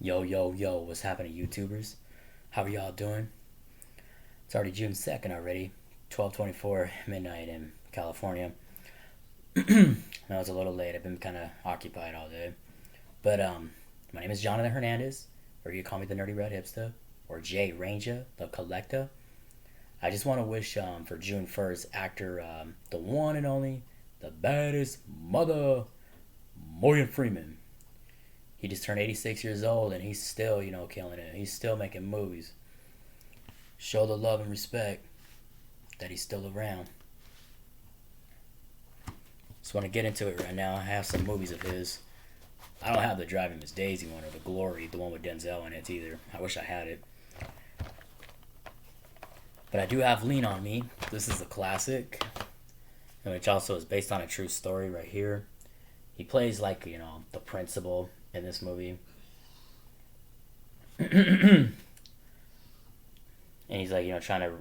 Yo, yo, yo, what's happening, YouTubers? How are y'all doing? It's already June 2nd already, 12:24 midnight in California. Now it's a little late. I've been kind of occupied all day. But my name is Jonathan Hernandez, or you call me the Nerdy Red Hipster, or Jay Ranger, the Collector. I just want to wish for June 1st, actor, the one and only, the baddest mother, Morgan Freeman. He just turned 86 years old and he's still, killing it. He's still making movies. Show the love and respect that he's still around. Just want to get into it right now. I have some movies of his. I don't have the Driving Miss Daisy one or the Glory, the one with Denzel in it either. I wish I had it. But I do have Lean on Me. This is a classic, which also is based on a true story right here. He plays like, the principal in this movie. And he's like, trying to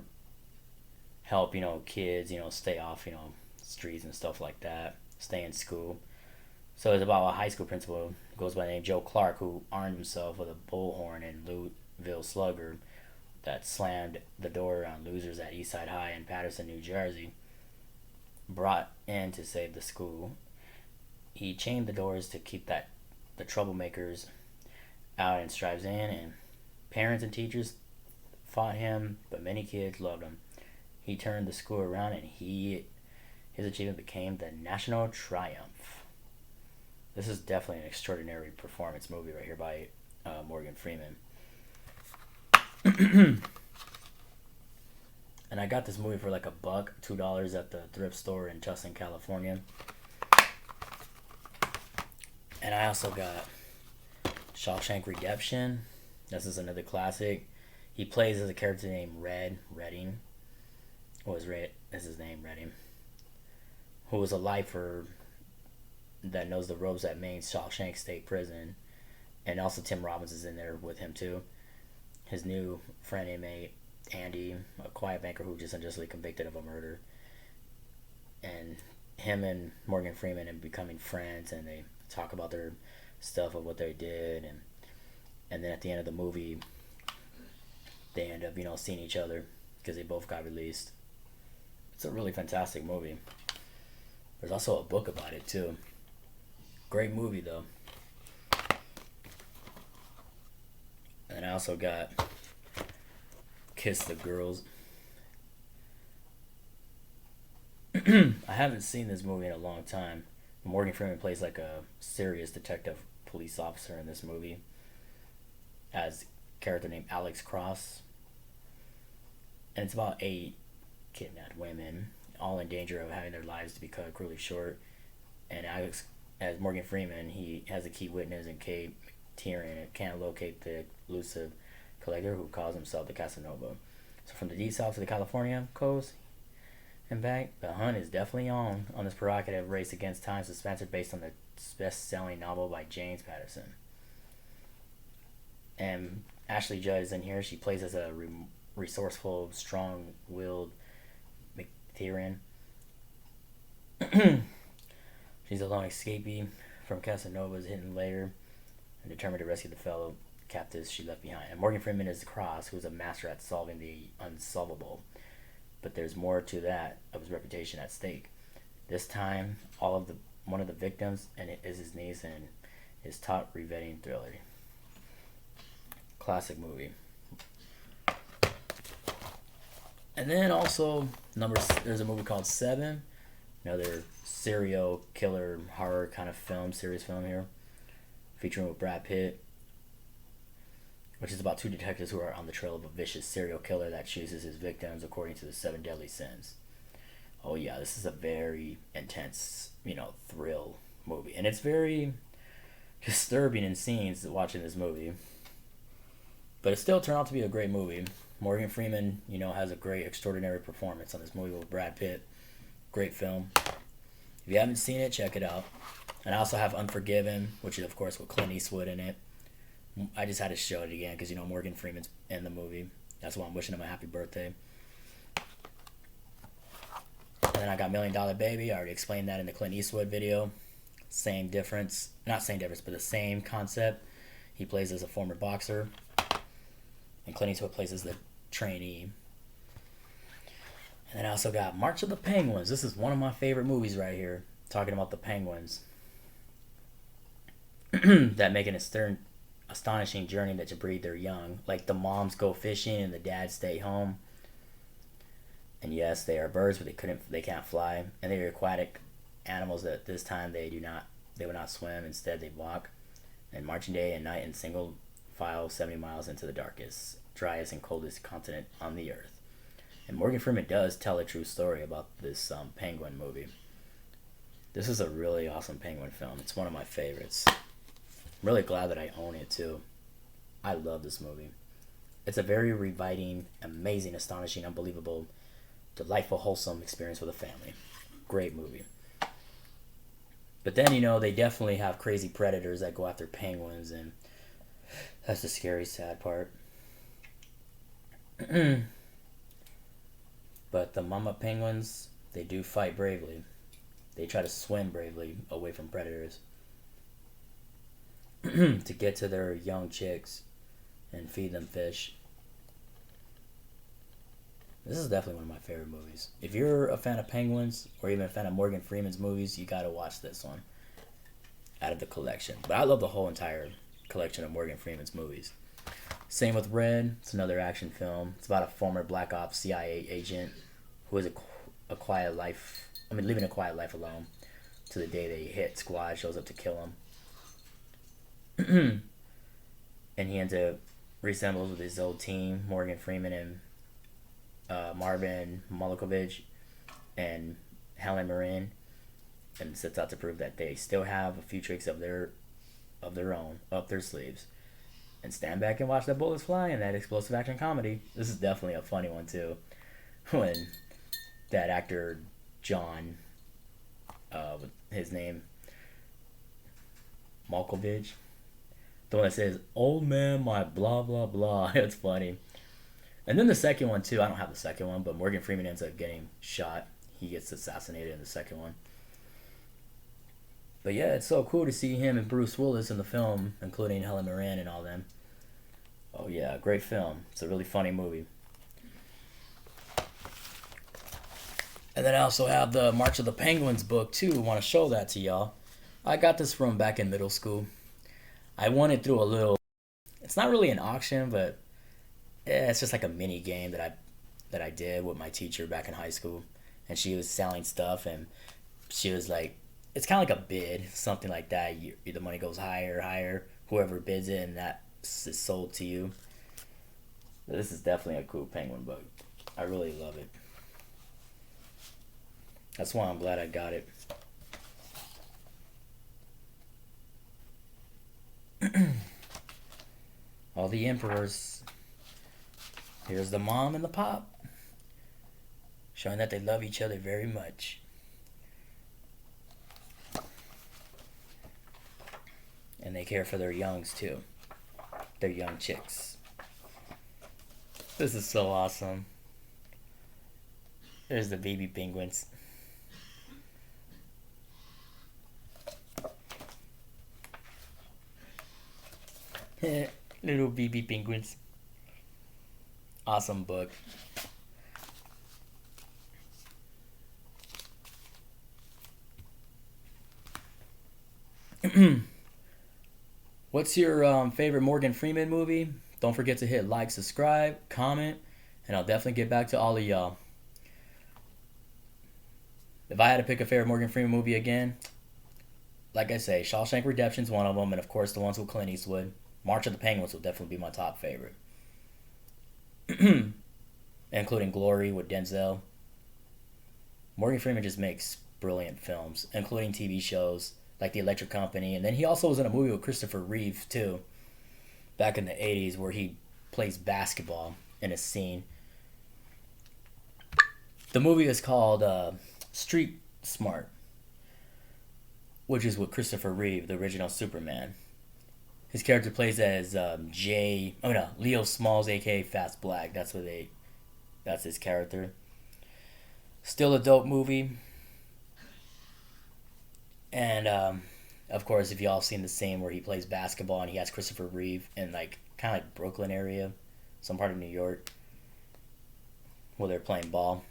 help, kids, stay off, streets and stuff like that, stay in school. So it's about a high school principal who goes by the name Joe Clark, who armed himself with a bullhorn and Louisville Slugger that slammed the door on losers at Eastside High in Paterson, New Jersey, brought in to save the school. He chained the doors to keep the troublemakers out and strives in, and parents and teachers fought him, but many kids loved him. He turned the school around, and his achievement became the national triumph. This is definitely an extraordinary performance movie right here by Morgan Freeman. And I got this movie for like $1, $2 at the thrift store in Tustin, California. And I also got Shawshank Redemption. This is another classic. He plays as a character named Redding. Is his name, Redding. Who was a lifer that knows the ropes at Maine's Shawshank State Prison. And also Tim Robbins is in there with him too. His new friend inmate, Andy, a quiet banker who just unjustly convicted of a murder. And him and Morgan Freeman are becoming friends, and they talk about their stuff of what they did, and then at the end of the movie they end up seeing each other because they both got released. It's a really fantastic movie. There's also a book about it too. Great movie though. And I also got Kiss the Girls. I haven't seen this movie in a long time. Morgan Freeman plays like a serious detective police officer in this movie as a character named Alex Cross. And it's about 8 kidnapped women, all in danger of having their lives to be cut cruelly short. And Alex, as Morgan Freeman, he has a key witness in Kate Tyrion, can't locate the elusive collector who calls himself the Casanova. So from the deep south to the California coast and back, the hunt is definitely on this provocative race against time suspense based on the best-selling novel by James Patterson. And Ashley Judd is in here. She plays as a resourceful, strong-willed Tyrion. She's a lone escapee from Casanova's hidden lair and determined to rescue the fellow captives she left behind. And Morgan Freeman is Cross, who's a master at solving the unsolvable. But there's more to that of his reputation at stake. This time, one of the victims and it is his niece and his top riveting thriller. Classic movie. And then also there's a movie called Seven, another serial killer horror kind of serious film here, featuring with Brad Pitt, which is about 2 detectives who are on the trail of a vicious serial killer that chooses his victims according to the 7 deadly sins. Oh yeah, this is a very intense, thrill movie. And it's very disturbing in scenes watching this movie. But it still turned out to be a great movie. Morgan Freeman, has a great, extraordinary performance on this movie with Brad Pitt. Great film. If you haven't seen it, check it out. And I also have Unforgiven, which is, of course, with Clint Eastwood in it. I just had to show it again because, Morgan Freeman's in the movie. That's why I'm wishing him a happy birthday. And then I got $1 Million Baby. I already explained that in the Clint Eastwood video. Same difference. Not same difference, but the same concept. He plays as a former boxer, and Clint Eastwood plays as the trainee. And then I also got March of the Penguins. This is one of my favorite movies right here, talking about the penguins that make an astonishing journey to breed their young. Like the moms go fishing and the dads stay home. And yes, they are birds, but they can't fly, and they are aquatic animals that at this time they would not swim. Instead, they walk, and marching day and night in single file 70 miles into the darkest, driest, and coldest continent on the earth. And Morgan Freeman does tell a true story about this penguin movie. This is a really awesome penguin film. It's one of my favorites. I'm really glad that I own it too. I love this movie. It's a very reviving, amazing, astonishing, unbelievable, delightful, wholesome experience with a family. Great movie. But then, they definitely have crazy predators that go after penguins, and that's the scary, sad part. But the mama penguins, they do fight bravely. They try to swim bravely away from predators to get to their young chicks and feed them fish. This is definitely one of my favorite movies. If you're a fan of penguins or even a fan of Morgan Freeman's movies, you gotta watch this one out of the collection. But I love the whole entire collection of Morgan Freeman's movies. Same with Red. It's another action film. It's about a former Black Ops CIA agent who is living a quiet life alone to the day the hit squad shows up to kill him. And he ends up reassembles with his old team, Morgan Freeman and Marvin Malakovich and Helen Mirren, and sets out to prove that they still have a few tricks of their own up their sleeves. And stand back and watch the bullets fly in that explosive action comedy. This is definitely a funny one too. When that actor John, his name Malkovich, the one that says "Old man, my blah blah blah," it's funny. And then the second one too. I don't have the second one, but Morgan Freeman ends up getting shot. He gets assassinated in the second one. But yeah, it's so cool to see him and Bruce Willis in the film, including Helen Mirren and all them. Oh yeah, great film. It's a really funny movie. And then I also have the March of the Penguins book too. I want to show that to y'all. I got this from back in middle school. I won it through a little. It's not really an auction, but it's just like a mini game that I did with my teacher back in high school, and she was selling stuff, and she was like, it's kind of like a bid, something like that. The money goes higher, higher. Whoever bids it, and that is sold to you. But this is definitely a cool penguin book. I really love it. That's why I'm glad I got it. All the emperors. Here's the mom and the pop, showing that they love each other very much. And they care for their youngs too. Their young chicks. This is so awesome. There's the baby penguins. Little baby penguins. Awesome book. What's your favorite Morgan Freeman movie? Don't forget to hit like, subscribe, comment, and I'll definitely get back to all of y'all. If I had to pick a favorite Morgan Freeman movie again, like I say, Shawshank Redemption's one of them, and of course the ones with Clint Eastwood. March of the Penguins will definitely be my top favorite. Including Glory with Denzel. Morgan Freeman just makes brilliant films, including TV shows like The Electric Company. And then he also was in a movie with Christopher Reeve, too, back in the 80s, where he plays basketball in a scene. The movie is called Street Smart, which is with Christopher Reeve, the original Superman. His character plays as Leo Smalls, aka Fast Black. That's his character. Still a dope movie. And Of course, if y'all seen the scene where he plays basketball and he has Christopher Reeve in like kind of like Brooklyn area, some part of New York, where they're playing ball.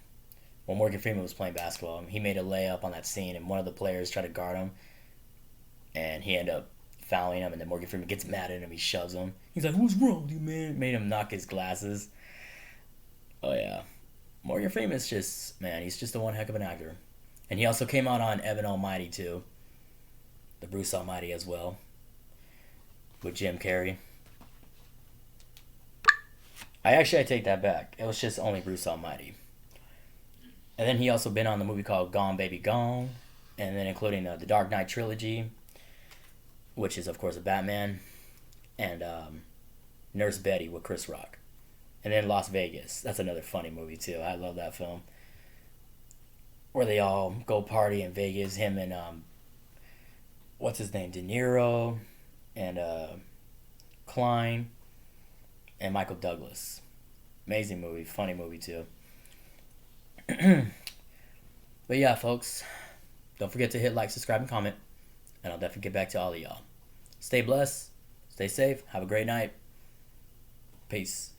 When Morgan Freeman was playing basketball, he made a layup on that scene, and one of the players tried to guard him, and he ended up fouling him, and then Morgan Freeman gets mad at him, he shoves him. He's like, "What's wrong with you, man?" Made him knock his glasses. Oh yeah, Morgan Freeman's just man, he's just a one heck of an actor, and he also came out on Evan Almighty too, the Bruce Almighty as well, with Jim Carrey. I take that back. It was just only Bruce Almighty. And then he also been on the movie called Gone Baby Gone, and then including the Dark Knight trilogy, which is of course a Batman, and Nurse Betty with Chris Rock, and then Las Vegas. That's another funny movie too. I love that film, where they all go party in Vegas. Him and what's his name, De Niro, and Klein, and Michael Douglas. Amazing movie, funny movie too. But yeah, folks, don't forget to hit like, subscribe, and comment, and I'll definitely get back to all of y'all. Stay blessed, stay safe, have a great night. Peace.